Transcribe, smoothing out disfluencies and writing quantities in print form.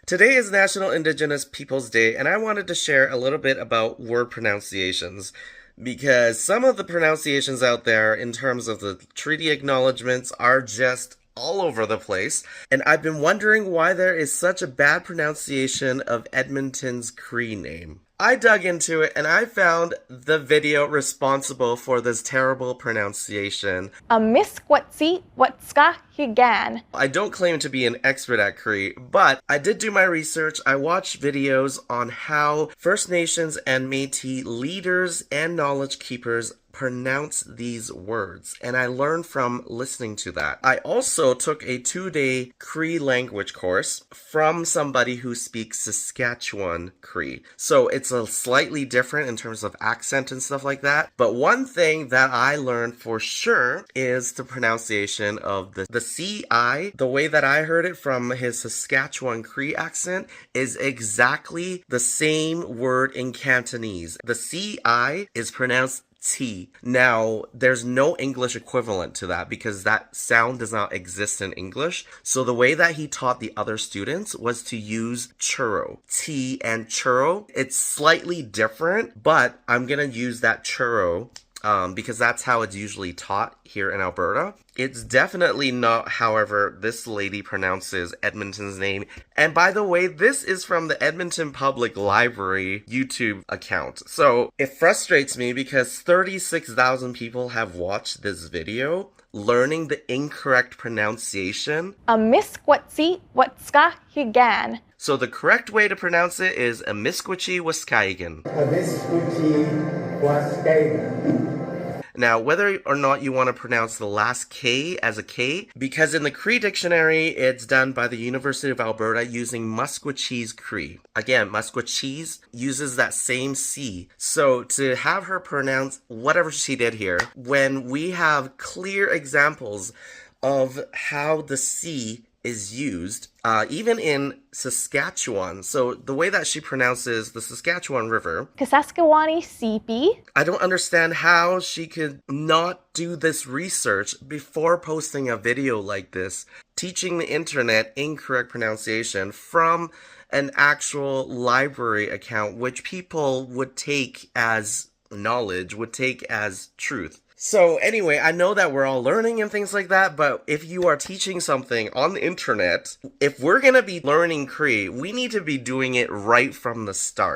Today is National Indigenous Peoples Day, and I wanted to share a little bit about word pronunciations. Because some of the pronunciations out there, in terms of the treaty acknowledgements, are just all over the place. And I've been wondering why there is such a bad pronunciation of Edmonton's Cree name. I dug into it and I found the video responsible for this terrible pronunciation. Amiskwaciwâskahikan. I don't claim to be an expert at Cree, but I did do my research. I watched videos on how First Nations and Métis leaders and knowledge keepers pronounce these words, and I learned from listening to that. I also took a 2-day Cree language course from somebody who speaks Saskatchewan Cree. So it's a slightly different in terms of accent and stuff like that. But one thing that I learned for sure is the pronunciation of the CI. The way that I heard it from his Saskatchewan Cree accent is exactly the same word in Cantonese. The CI is pronounced T. Now, there's no English equivalent to that because that sound does not exist in English. So the way that he taught the other students was to use churro. T and churro. It's slightly different, but I'm gonna use that churro because that's how it's usually taught here in Alberta. It's definitely not, however, this lady pronounces Edmonton's name. And by the way, this is from the Edmonton Public Library YouTube account. So it frustrates me because 36,000 people have watched this video learning the incorrect pronunciation. Amiskwaciwâskahikan. So the correct way to pronounce it is amiskwaciwâskahikan. amiskwaciwâskahikan. Now, whether or not you want to pronounce the last K as a K, because in the Cree dictionary, it's done by the University of Alberta using Musqueam Cree. Again, Musqueam uses that same C. So to have her pronounce whatever she did here, when we have clear examples of how the C is used, even in Saskatchewan. So the way that she pronounces the Saskatchewan River, Kasaskawani CP. I don't understand how she could not do this research before posting a video like this, teaching the internet incorrect pronunciation from an actual library account, which people would take as knowledge, would take as truth. So anyway, I know that we're all learning and things like that, but if you are teaching something on the internet, if we're gonna be learning Cree, we need to be doing it right from the start.